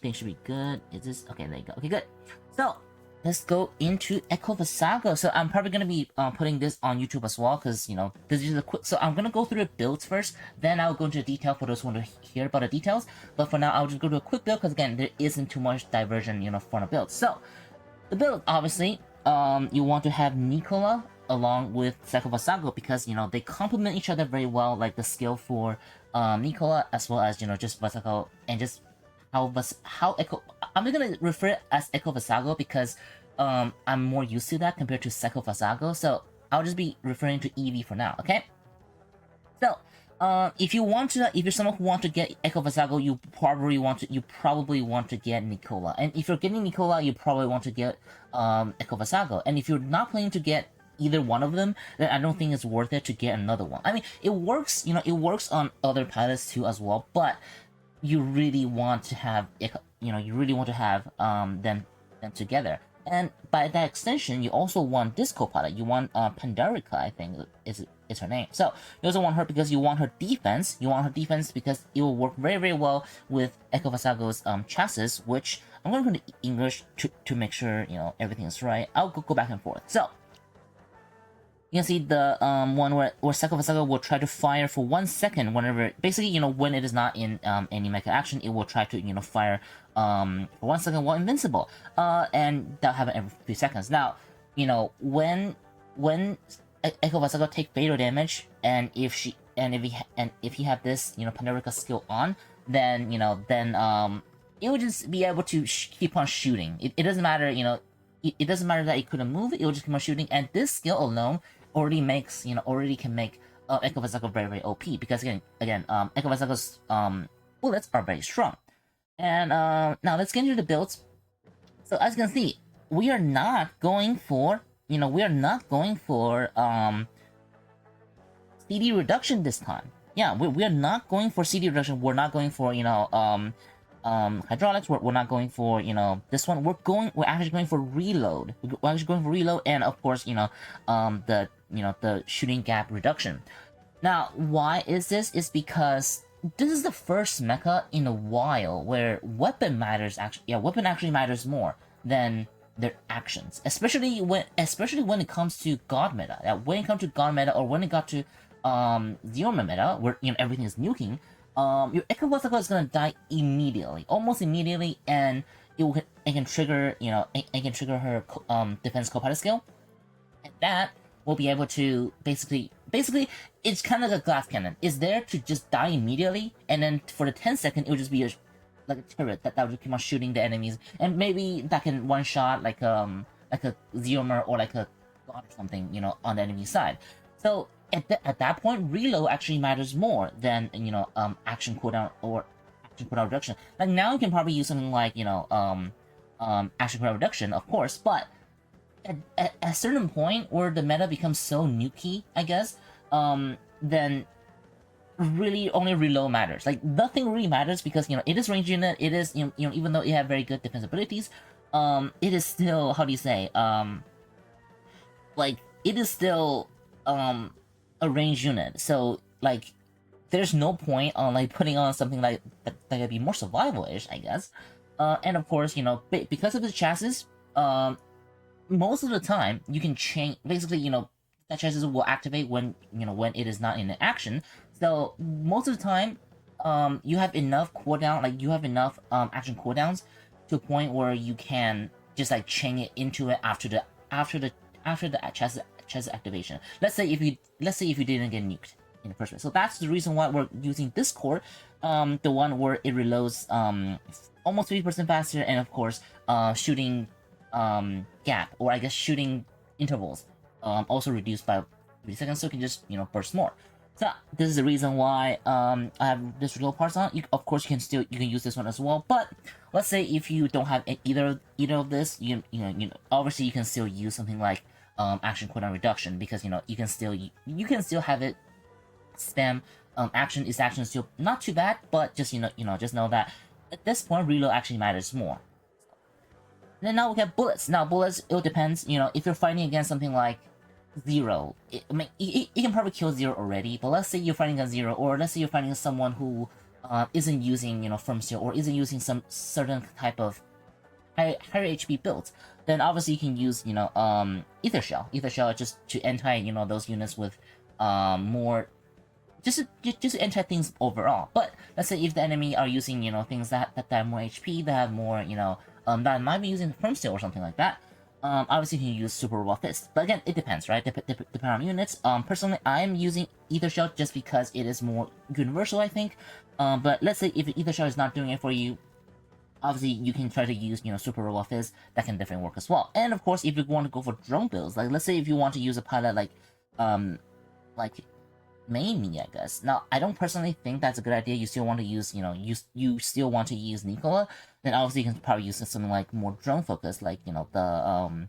think should be good. Is this okay? There you go. Okay, good. So let's go into Vassago. So I'm probably gonna be putting this on YouTube as well, because this is a quick. So I'm gonna go through the builds first, then I'll go into detail for those who want to hear about the details. But for now, I'll just go to a quick build, because again, there isn't too much diversion, for the build. So the build, obviously, you want to have Nicola along with Psychovass, because they complement each other very well, like the skill for Nicola, as well as just Vassago, and just I'm just gonna refer it as Vassago because I'm more used to that compared to Psychovass, so I'll just be referring to EV for now, okay? So if you're someone who wants to get Vassago, you probably want to get Nicola, and if you're getting Nicola, you probably want to get Vassago, and if you're not planning to get either one of them, then I don't think it's worth it to get another one. I mean, it works, it works on other pilots too as well, but you really want to have, them together. And by that extension, you also want this co-pilot. You want Pandarica, I think is her name. So you also want her because you want her defense. You want her defense because it will work very, very well with Vassago's chassis, which I'm going to put in English to make sure everything is right. I'll go back and forth. So you can see the one where Psychovass will try to fire for 1 second whenever, basically, when it is not in any mecha action, it will try to, fire for 1 second while invincible. And that'll happen every few seconds. Now, when Psychovass take fatal damage, and if he have this, Pandarica skill on, then, it will just be able to keep on shooting. It doesn't matter, it doesn't matter that it couldn't move, it will just keep on shooting, and this skill alone already can make Vassago very, very OP, because again, Vassago's bullets are very strong. And now let's get into the builds. So as you can see, we are not going for CD reduction this time. Yeah, we are not going for CD reduction. We're not going for hydraulics. We're not going for this one. We're actually going for reload. We're actually going for reload, and of course the shooting gap reduction. Now, why is this? It's because this is the first mecha in a while where weapon actually matters more than their actions, especially when it comes to god meta. When it comes to god meta, or when it got to zero meta, where everything is nuking, your Vassago is gonna die immediately, almost immediately, and it can trigger her defense co-pilot skill, and that will be able to basically it's kind of like a glass cannon. It's there to just die immediately, and then for the 10 second, it will just be like a turret that will just keep on shooting the enemies, and maybe that can one shot like a Zeomer or like a god or something, on the enemy side. So at that point, reload actually matters more than action cooldown or action cooldown reduction. Like now, you can probably use something like action cooldown reduction, of course, but at a certain point where the meta becomes so nukey, I guess, then really only reload matters. Like nothing really matters, because it is range unit. It is even though it have very good defense abilities, it is still, how do you say, like it is still a range unit. So like there's no point on like putting on something like that could be more survival-ish, I guess. And of course, because of the chassis, most of the time you can change, basically, that chassis will activate when it is not in action. So most of the time, you have enough cooldown, like you have enough action cooldowns to a point where you can just like chain it into it after the chassis activation. Let's say if you didn't get nuked in the first place. So that's the reason why we're using this core, the one where it reloads almost 50% faster, and of course shooting gap, or I guess shooting intervals, also reduced by 3 seconds, so you can just burst more. So this is the reason why I have this reload parts on. Of course, you can use this one as well. But let's say if you don't have either of this, obviously you can still use something like action cooldown reduction, because you can still have it spam action. Is action still not too bad, but just just know that at this point reload actually matters more. Then now we have bullets. Now bullets, it depends. If you're fighting against something like Zero, it can probably kill Zero already. But let's say you're fighting against Zero, or let's say you're fighting someone who isn't using firm steel or isn't using some certain type of higher HP builds, then obviously you can use ether shell just to anti those units with more just to anti things overall. But let's say if the enemy are using things that have more HP, that have more that might be using firm steel or something like that. Obviously you can use super raw fist, but again it depends, right? Depending on units. Personally I'm using ether shell just because it is more universal, I think. But let's say if ether shell is not doing it for you, obviously you can try to use super raw fist. That can definitely work as well. And of course if you want to go for drone builds, like let's say if you want to use a pilot like mainly, I guess. Now, I don't personally think that's a good idea. You still want to use, you still want to use Nicola. Then obviously you can probably use something like more drone focused, like the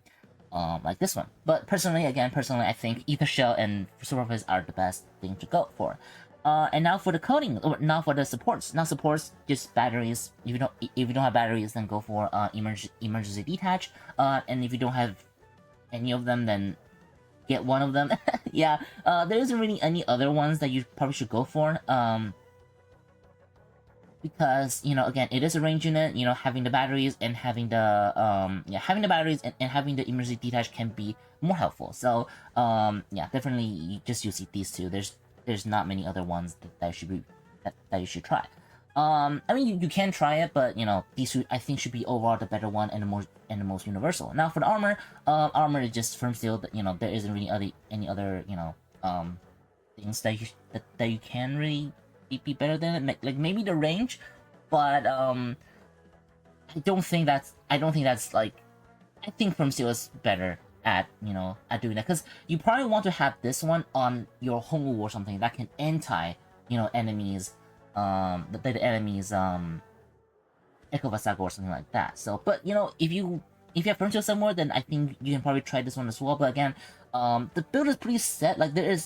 like this one. But personally, I think Ether Shell and Super Fist are the best thing to go for. And now for the coding, or now for the supports. Now supports just batteries. If you don't have batteries, then go for emergency detach. And if you don't have any of them, then get one of them. Yeah, there isn't really any other ones that you probably should go for. Because again, it is a range unit. Having the batteries and having the having the batteries and having the emergency detach can be more helpful. So yeah, definitely you just use these two. There's not many other ones that you should try. I mean, you can try it, but these two I think should be overall the better one and the most universal. Now for the armor, armor is just firm steel. There isn't really any other things that you can really be better than it. Like maybe the range, but I don't think that's like, I think firm steel is better at at doing that, because you probably want to have this one on your home or something that can anti enemies. The enemies Echo Vassago or something like that. So, but if you have firm steel somewhere, then I think you can probably try this one as well. But again, the build is pretty set. Like there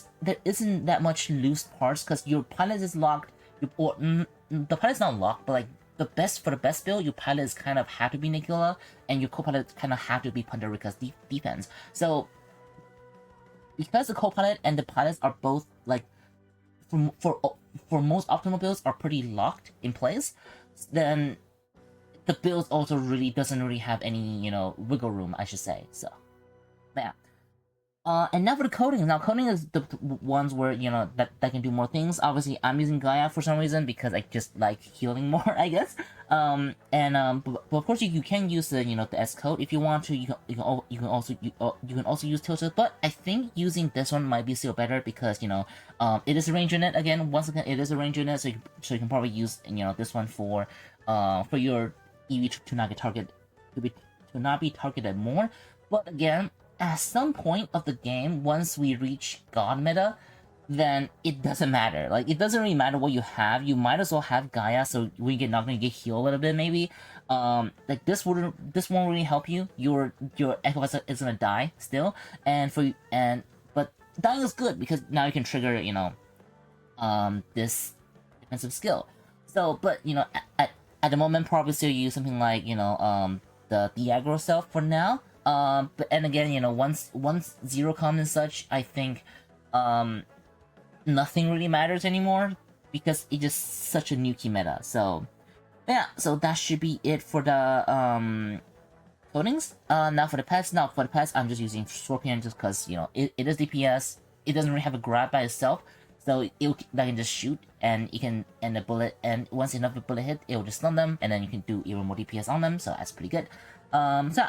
isn't that much loose parts, because your pilot is locked. The pilot's not locked, but like the best build, your pilot is kind of have to be Nicola, and your co-pilot kind of have to be Pandarica's defense. So because the co-pilot and the pilots are both like for most optimal builds are pretty locked in place, then the build also doesn't really have any wiggle room, I should say. So yeah. And now for the coding. Now coding is the ones where that can do more things. Obviously I'm using Gaia for some reason because I just like healing more, I guess. But of course you can use the the S code if you want to. You can also use Tilted, but I think using this one might be still better because it is a range unit. Once again it is a range unit, so you can probably use this one for your EV to not get to not be targeted more. But again, at some point of the game, once we reach God meta, then it doesn't matter. Like, it doesn't really matter what you have. You might as well have Gaia, so when you get knocked, you get healed a little bit, maybe. Like, this won't really help you. Your Echo Vessel is gonna die still, but dying is good because now you can trigger, this defensive skill. So, but at the moment, probably still use something like the aggro self for now. But and again, once Zero comes and such, I think nothing really matters anymore because it's just such a nukey meta. So yeah, so that should be it for the codings. Now for the pets. I'm just using Scorpion just because it is DPS. It doesn't really have a grab by itself, so that can just shoot and it can end a bullet. And once enough of a bullet hit, it will just stun them, and then you can do even more DPS on them. So that's pretty good. So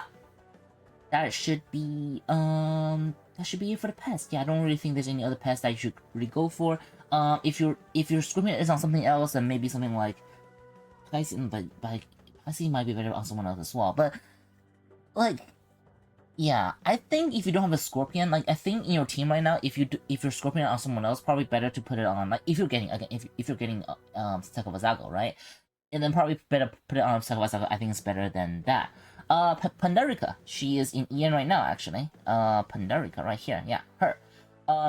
that should be it for the pest. Yeah, I don't really think there's any other pest that you should really go for. If your Scorpion is on something else, then maybe something like Tyson, but Tyson might be better on someone else as well. But like, yeah, I think if you don't have a Scorpion, like I think in your team right now, if your Scorpion on someone else, probably better to put it on like if you're getting Psychovass, right? And then probably better put it on Psychovass. I think it's better than that. Pandarica, she is in EN right now, actually. Pandarica, right here, yeah, her.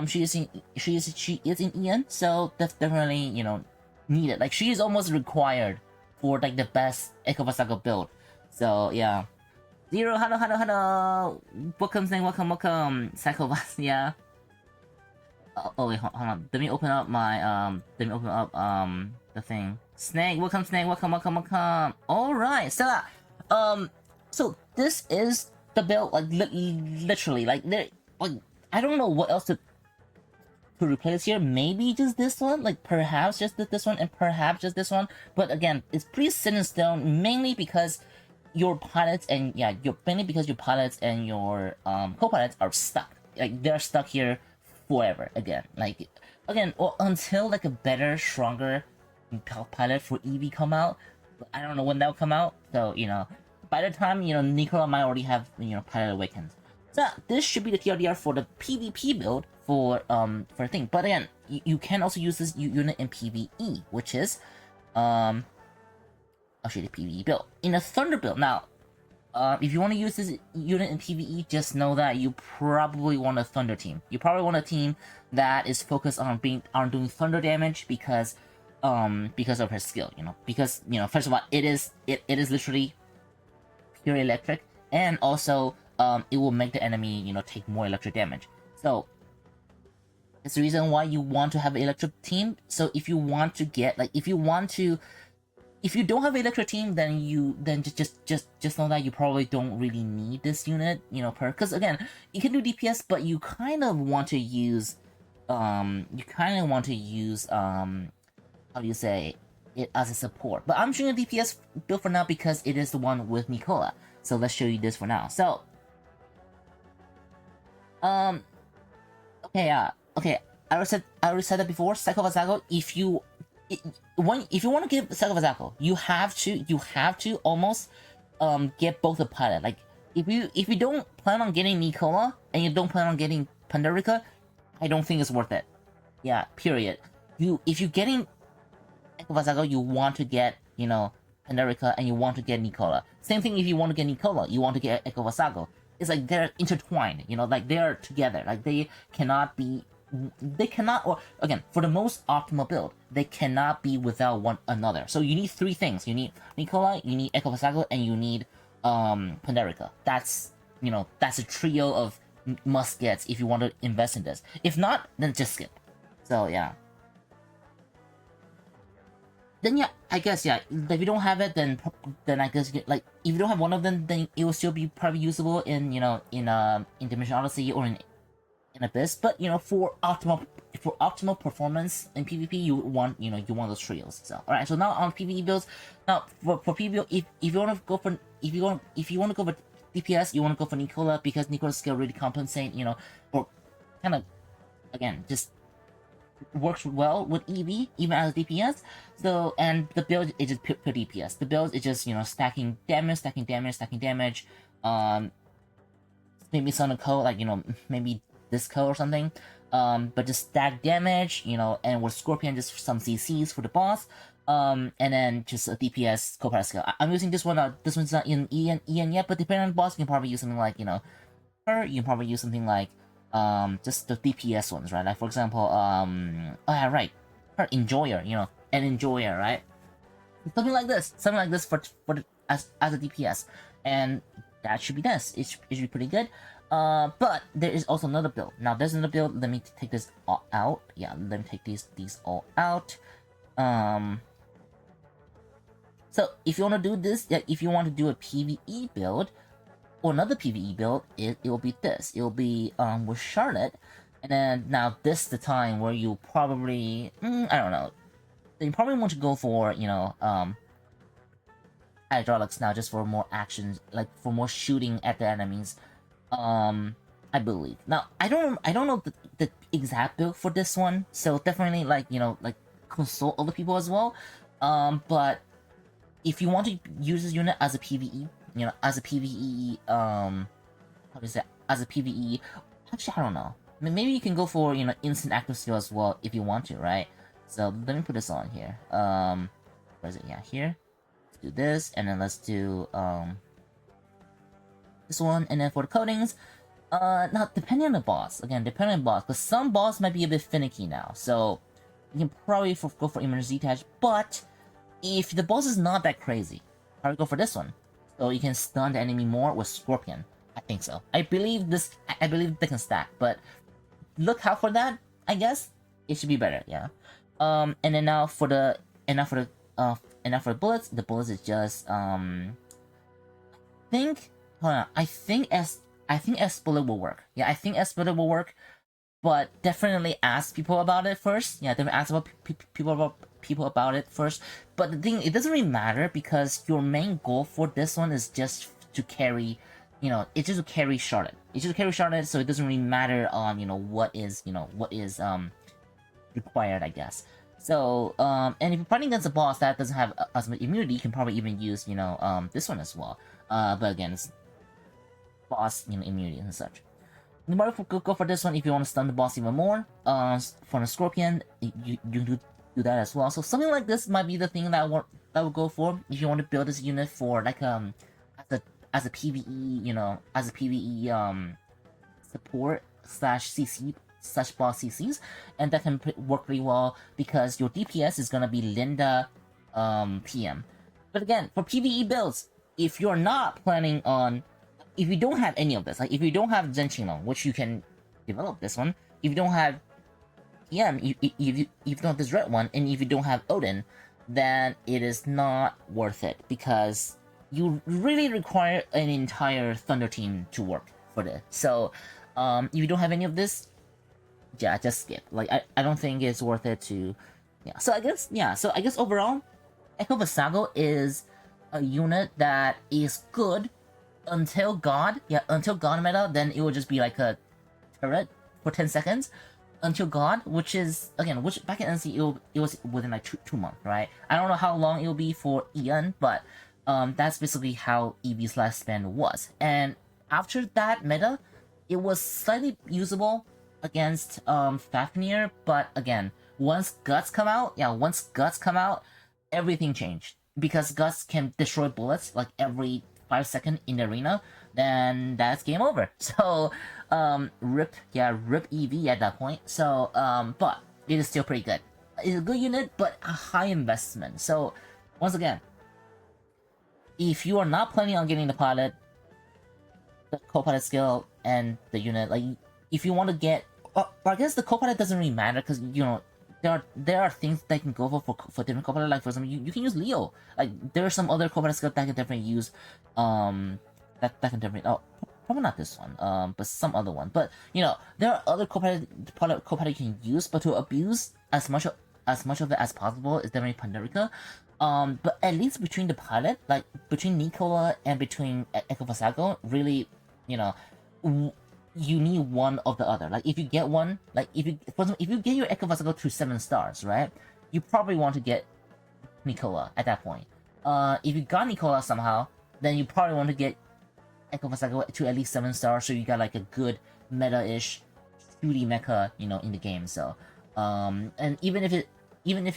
She is in EN, so that's definitely needed. Like she is almost required for like the best Echo Vassago build. So yeah. Zero, hello. Welcome, Psychovass, yeah. Oh wait, hold on. Let me open up my the thing Snake, welcome, Snake, welcome. Alright, so this is the build, like, literally, like, I don't know what else to replace here. Maybe just this one, like, perhaps just this one, and perhaps just this one, but again, it's pretty set in stone, mainly because your pilots and, mainly because your pilots and your, co-pilots are stuck. Like, they're stuck here forever, again, or until, like, a better, stronger pilot for EV come out. I don't know when that'll come out, so by the time Nicola might already have pilot awakens. So this should be the TLDR for the PvP build for a thing. But again, you can also use this unit in PvE, which is I'll show you the PvE build in a Thunder build. Now, if you want to use this unit in PvE, just know that you probably want a Thunder team. You probably want a team that is focused on doing Thunder damage because of her skill, because first of all, it is literally pure electric, and also it will make the enemy take more electric damage. So it's the reason why you want to have an electric team. So if you want to get if you don't have an electric team, then just know that you probably don't really need this unit, because again, you can do DPS, but you kind of want to use how do you say it as a support. But I'm showing a DPS build for now because it is the one with Nicola. So let's show you this for now. So okay, I already said that before. Psychovass, if you want to give Psychovass, you have to almost get both the pilot. Like if you don't plan on getting Nicola and you don't plan on getting Pandarica, I don't think it's worth it. Yeah, period. If you're getting Vassago, you want to get, Pandarica, and you want to get Nicola. Same thing if you want to get Nicola, you want to get Vassago. It's like they're intertwined, like they're together. Like they cannot, or again, for the most optimal build, they cannot be without one another. So you need three things. You need Nicola, you need Vassago, and you need Pandarica. That's a trio of must-gets if you want to invest in this. If not, then just skip. So yeah. Then I guess if you don't have it, then I guess if you don't have one of them, then it will still be probably usable in in Dimension Odyssey or in Abyss. But for optimal performance in PvP, you want those trios. So alright, so now on PvE builds. Now for PvE, if you want to go for DPS, you want to go for Nicola because Nicola's skill really compensate or kind of again just works well with EV even as DPS. So and the build is just pure DPS. The build is just stacking damage. Maybe some code maybe this code or something. But just stack damage, and with Scorpion just some CCs for the boss. And then just a DPS co-pilot skill. I'm using this one. This one's not in EN yet, but depending on the boss, you can probably use something like her. You can probably use something like just the DPS ones, right? Like for example, right, her Enjoyer, an Enjoyer, right? Something like this for as a DPS, and that should be this. It should be pretty good. But there is also another build. Now there's another build. Let me take this all out. Yeah, let me take these all out. So if you want to do this, if you want to do a PvE build or another PvE build, it will be this. It will be with Charlotte, and then now this is the time where you probably I don't know. You probably want to go for hydraulics now, just for more action, like for more shooting at the enemies. I believe. Now I don't know the exact build for this one, so definitely consult other people as well. But if you want to use this unit as a PvE, as a PvE, how is that? As a PvE, actually I don't know. Maybe you can go for instant active skill as well if you want to, right? So let me put this on here. Where is it? Yeah, here. Let's do this, and then let's do this one, and then for the coatings, now depending on the boss, because some boss might be a bit finicky now, so you can probably go for emergency detach. But if the boss is not that crazy, probably go for this one, so you can stun the enemy more with Scorpion. I think so. I believe they can stack, but look out for that. I guess it should be better. Yeah. And then now for the enough for bullets. The bullets is just think hold on. I think S bullet will work. Yeah, I think S bullet will work, but definitely ask people about it first. Yeah, definitely ask about people about it first. But the thing, it doesn't really matter because your main goal for this one is just to carry, it's just to carry Charlotte. It's just to carry Charlotte, so it doesn't really matter on what is required, I guess. So and if you're fighting against a boss that doesn't have as much immunity, you can probably even use this one as well. But again, it's boss immunity and such. You might go for this one if you want to stun the boss even more. For the Scorpion, you do that as well. So something like this might be the thing that I would go for if you want to build this unit for like as a PvE as a PvE support slash CC slash boss CCs, and that can work pretty well because your DPS is gonna be Linda PM. But again, for PvE builds, if you're not planning on, if you don't have any of this, like if you don't have Zenchino, which you can develop this one, if you don't have PM, if you don't have this red one, and if you don't have Odin, then it is not worth it because you really require an entire Thunder team to work for this. So if you don't have any of this, yeah, just skip. Like I don't think it's worth it to, yeah. So I guess overall, Echo Vassago is a unit that is good until God. Yeah, until God meta, then it will just be like a turret for 10 seconds. Until God, which is again, which back in NC it was within like two months, right? I don't know how long it will be for Ian, but that's basically how EV's lifespan was. And after that meta, it was slightly usable against Fafnir, but again, once Guts come out, everything changed because Guts can destroy bullets like every 5 seconds in the arena. Then that's game over. So rip EV at that point. So but it is still pretty good. It's a good unit, but a high investment. So once again, if you are not planning on getting the pilot, the co-pilot skill, and the unit, like if you want to get, I guess the co-pilot doesn't really matter because there are things that can go for different co-pilot. Like for example, you can use Leo. Like there are some other co-pilot skills that can definitely use that can definitely, probably not this one, but some other one. But there are other co-pilot you can use, but to abuse as much of it as possible is definitely Pandarica. But at least between the pilot, like between Nicola and between Echo Vassago, really, you need one of the other. Like if you get one, like if you get your Echo Vassago to 7 stars, right? You probably want to get Nicola at that point. If you got Nicola somehow, then you probably want to get Echo Vassago to at least 7 stars, so you got like a good meta-ish shooty mecha, in the game. So, and even if it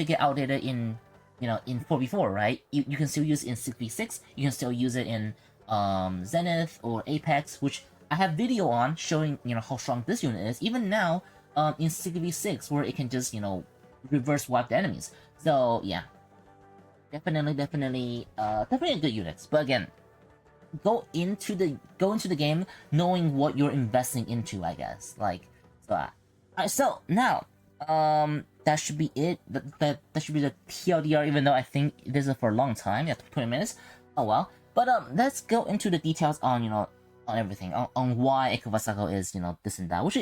get outdated in 4v4, right? You can still use it in 6v6. You can still use it in Zenith or Apex, which I have video on showing how strong this unit is. Even now, in 6v6, where it can just reverse wipe the enemies. So yeah, definitely good units. But again, go into the game knowing what you're investing into, I guess. Like so now that should be it. That should be the TLDR, even though I think this is for a long time. Yeah, 20 minutes. Oh well. But let's go into the details on on everything, on why Echo Vassago is this and that, which